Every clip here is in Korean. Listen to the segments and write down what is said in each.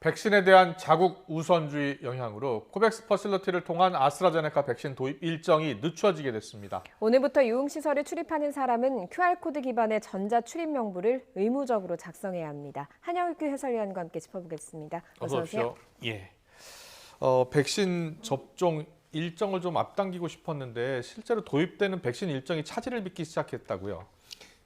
백신에 대한 자국 우선주의 영향으로 코백스 퍼실리티를 통한 아스트라제네카 백신 도입 일정이 늦춰지게 됐습니다. 오늘부터 유흥시설에 출입하는 사람은 QR코드 기반의 전자 출입 명부를 의무적으로 작성해야 합니다. 한영익 해설위원과 함께 짚어보겠습니다. 어서 오세요. 예. 백신 접종 일정을 좀 앞당기고 싶었는데 실제로 도입되는 백신 일정이 차질을 빚기 시작했다고요.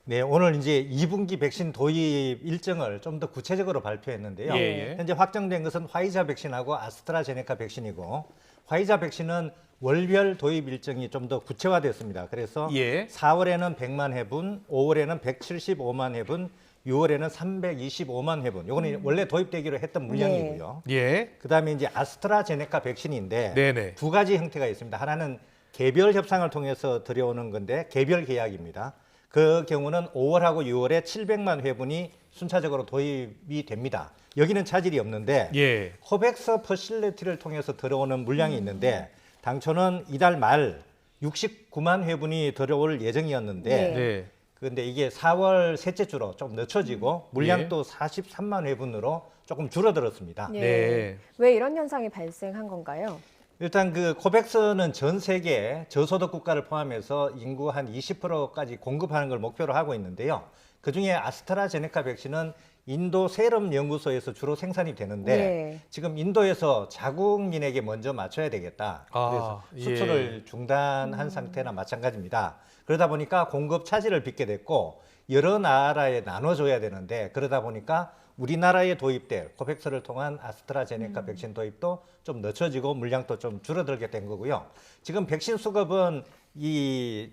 네, 오늘 이제 2분기 백신 도입 일정을 좀 더 구체적으로 발표했는데요. 예. 현재 확정된 것은 화이자 백신하고 아스트라제네카 백신이고, 화이자 백신은 월별 도입 일정이 좀 더 구체화됐습니다. 그래서 예. 4월에는 100만 회분, 5월에는 175만 회분, 6월에는 325만 회분. 요거는 원래 도입되기로 했던 물량이고요. 예. 그다음에 이제 아스트라제네카 백신인데 네네. 두 가지 형태가 있습니다. 하나는 개별 협상을 통해서 들여오는 건데 개별 계약입니다. 그 경우는 5월하고 6월에 700만 회분이 순차적으로 도입이 됩니다. 여기는 차질이 없는데 예. 코백스 퍼실리티를 통해서 들어오는 물량이 있는데 당초는 이달 말 69만 회분이 들어올 예정이었는데 네. 그런데 이게 4월 셋째 주로 좀 늦춰지고 물량도 43만 회분으로 조금 줄어들었습니다. 예. 네. 왜 이런 현상이 발생한 건가요? 일단 그 코백스는 전 세계 저소득 국가를 포함해서 인구 한 20%까지 공급하는 걸 목표로 하고 있는데요. 그중에 아스트라제네카 백신은 인도 세럼 연구소에서 주로 생산이 되는데 네. 지금 인도에서 자국민에게 먼저 맞춰야 되겠다. 그래서 수출을 중단한 상태나 마찬가지입니다. 그러다 보니까 공급 차질을 빚게 됐고 여러 나라에 나눠줘야 되는데 그러다 보니까 우리나라에 도입될 코백스를 통한 아스트라제네카 백신 도입도 좀 늦춰지고 물량도 좀 줄어들게 된 거고요. 지금 백신 수급은 이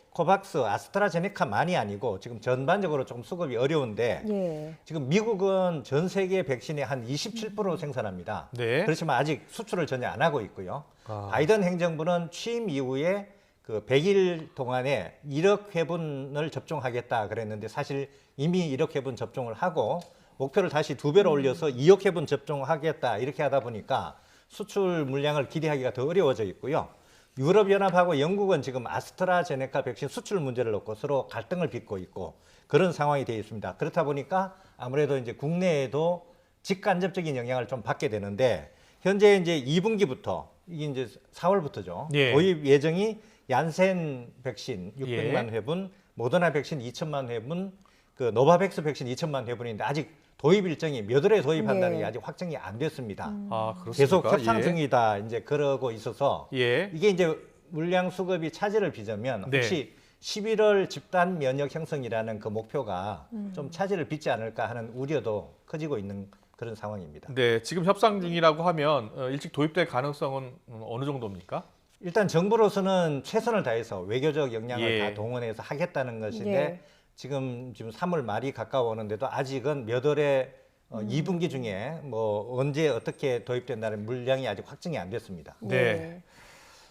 코박스 아스트라제네카만이 아니고 지금 전반적으로 좀 수급이 어려운데 예. 지금 미국은 전 세계 백신의 한 27% 생산합니다. 네. 그렇지만 아직 수출을 전혀 안 하고 있고요. 아. 바이든 행정부는 취임 이후에 그 100일 동안에 1억 회분을 접종하겠다 그랬는데 사실 이미 1억 회분 접종을 하고 목표를 다시 2배로 올려서 2억 회분 접종하겠다 이렇게 하다 보니까 수출 물량을 기대하기가 더 어려워져 있고요. 유럽연합하고 영국은 지금 아스트라제네카 백신 수출 문제를 놓고 서로 갈등을 빚고 있고 그런 상황이 되어 있습니다. 그렇다 보니까 아무래도 이제 국내에도 직간접적인 영향을 좀 받게 되는데 현재 이제 2분기부터 이게 이제 4월부터죠. 예. 도입 예정이 얀센 백신 600만 예. 회분, 모더나 백신 2천만 회분, 그 노바백스 백신 2천만 회분인데 아직 도입 일정이 몇 월에 도입한다는 네. 게 아직 확정이 안 됐습니다. 아, 그렇습니까? 계속 협상 예. 중이다 이제 그러고 있어서 예. 이게 이제 물량 수급이 차질을 빚으면 네. 혹시 11월 집단 면역 형성이라는 그 목표가 좀 차질을 빚지 않을까 하는 우려도 커지고 있는 그런 상황입니다. 네, 지금 협상 중이라고 하면 일찍 도입될 가능성은 어느 정도입니까? 일단 정부로서는 최선을 다해서 외교적 역량을 예. 다 동원해서 하겠다는 것인데 예. 지금 3월 말이 가까워오는데도 아직은 몇 월에 2분기 중에 뭐 언제 어떻게 도입된다는 물량이 아직 확정이 안 됐습니다. 네.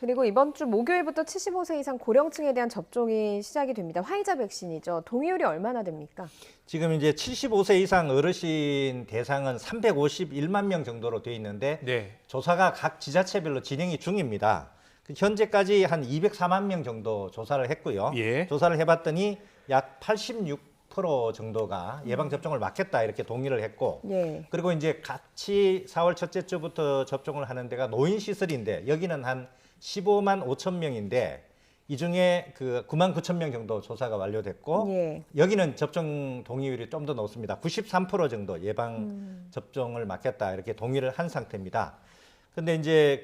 그리고 이번 주 목요일부터 75세 이상 고령층에 대한 접종이 시작이 됩니다. 화이자 백신이죠. 동의율이 얼마나 됩니까? 지금 이제 75세 이상 어르신 대상은 351만 명 정도로 돼 있는데 네. 조사가 각 지자체별로 진행이 중입니다. 현재까지 한 204만 명 정도 조사를 했고요. 예. 조사를 해봤더니 약 86% 정도가 예방 접종을 맞겠다 이렇게 동의를 했고, 예. 그리고 이제 같이 4월 첫째 주부터 접종을 하는 데가 노인 시설인데 여기는 한 15만 5천 명인데 이 중에 그 9만 9천 명 정도 조사가 완료됐고 예. 여기는 접종 동의율이 좀 더 높습니다. 93% 정도 예방 접종을 맞겠다 이렇게 동의를 한 상태입니다. 근데 이제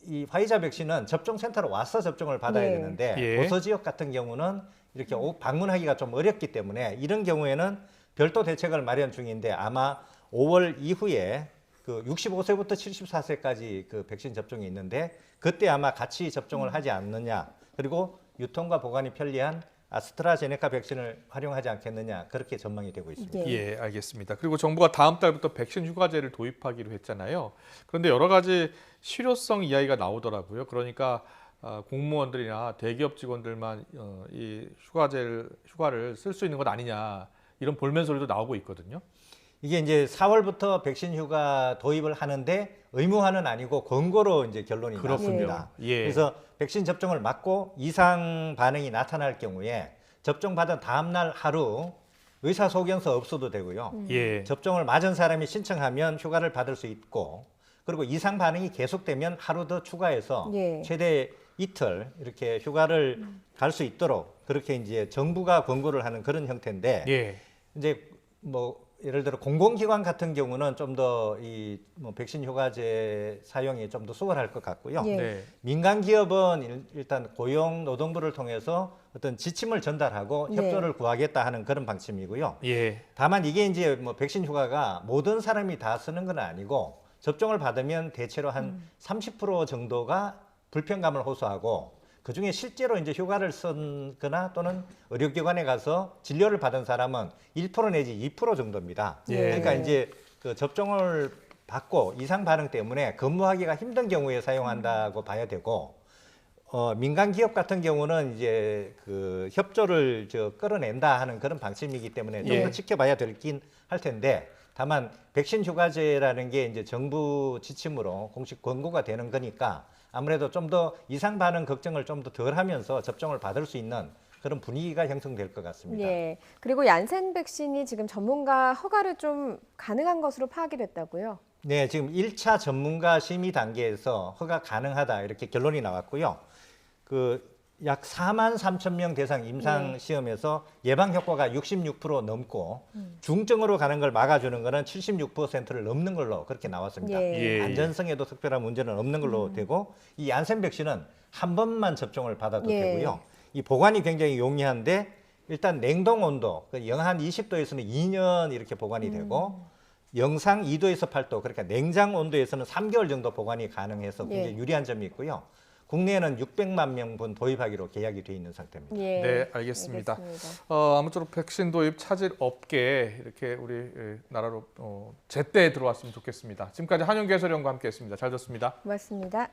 이 화이자 백신은 접종센터로 와서 접종을 받아야 네. 되는데 예. 도서 지역 같은 경우는 이렇게 방문하기가 좀 어렵기 때문에 이런 경우에는 별도 대책을 마련 중인데 아마 5월 이후에 그 65세부터 74세까지 그 백신 접종이 있는데 그때 아마 같이 접종을 하지 않느냐 그리고 유통과 보관이 편리한 아스트라제네카 백신을 활용하지 않겠느냐 그렇게 전망이 되고 있습니다. 예, 알겠습니다. 그리고 정부가 다음 달부터 백신 휴가제를 도입하기로 했잖아요. 그런데 여러 가지 실효성 이야기가 나오더라고요. 그러니까 공무원들이나 대기업 직원들만 이 휴가를 쓸 수 있는 것 아니냐 이런 볼멘 소리도 나오고 있거든요. 이게 이제 4월부터 백신 휴가 도입을 하는데 의무화는 아니고 권고로 이제 결론이 그렇군요. 났습니다. 예. 그래서 백신 접종을 맞고 이상 반응이 나타날 경우에 접종 받은 다음 날 하루 의사소견서 없어도 되고요. 예. 접종을 맞은 사람이 신청하면 휴가를 받을 수 있고 그리고 이상 반응이 계속되면 하루 더 추가해서 예. 최대 이틀 이렇게 휴가를 갈 수 있도록 그렇게 이제 정부가 권고를 하는 그런 형태인데 예. 이제 뭐 예를 들어 공공기관 같은 경우는 좀 더 이 뭐 백신 휴가제 사용이 좀 더 수월할 것 같고요. 예. 네. 민간 기업은 일단 고용노동부를 통해서 어떤 지침을 전달하고 네. 협조를 구하겠다 하는 그런 방침이고요. 예. 다만 이게 이제 뭐 백신 휴가가 모든 사람이 다 쓰는 건 아니고 접종을 받으면 대체로 한 30% 정도가 불편감을 호소하고 그중에 실제로 이제 휴가를 쓰거나 또는 의료기관에 가서 진료를 받은 사람은 1% 내지 2% 정도입니다. 예. 그러니까 이제 그 접종을 받고 이상 반응 때문에 근무하기가 힘든 경우에 사용한다고 봐야 되고 민간 기업 같은 경우는 이제 그 협조를 끌어낸다 하는 그런 방침이기 때문에 좀 더 예. 지켜봐야 될긴 할 텐데 다만 백신 휴가제라는 게 이제 정부 지침으로 공식 권고가 되는 거니까 아무래도 좀 더 이상 반응 걱정을 좀 더 덜 하면서 접종을 받을 수 있는 그런 분위기가 형성될 것 같습니다. 예. 그리고 얀센 백신이 지금 전문가 허가를 좀 가능한 것으로 파악이 됐다고요? 네, 지금 1차 전문가 심의 단계에서 허가 가능하다 이렇게 결론이 나왔고요. 그 약 4만 3천 명 대상 임상 시험에서 예방 효과가 66% 넘고 중증으로 가는 걸 막아주는 거는 76%를 넘는 걸로 그렇게 나왔습니다. 예. 예. 안전성에도 특별한 문제는 없는 걸로 되고 이 얀센 백신은 한 번만 접종을 받아도 예. 되고요. 이 보관이 굉장히 용이한데 일단 냉동 온도 영하 20도에서는 2년 이렇게 보관이 되고 영상 2도에서 8도 그러니까 냉장 온도에서는 3개월 정도 보관이 가능해서 굉장히 예. 유리한 점이 있고요. 국내에는 600만 명분 도입하기로 계약이 돼 있는 상태입니다. 예. 네, 알겠습니다. 알겠습니다. 아무쪼록 백신 도입 차질 없게 이렇게 우리 나라로 제때 들어왔으면 좋겠습니다. 지금까지 한용기 해설위원과 함께했습니다. 잘 듣습니다. 고맙습니다.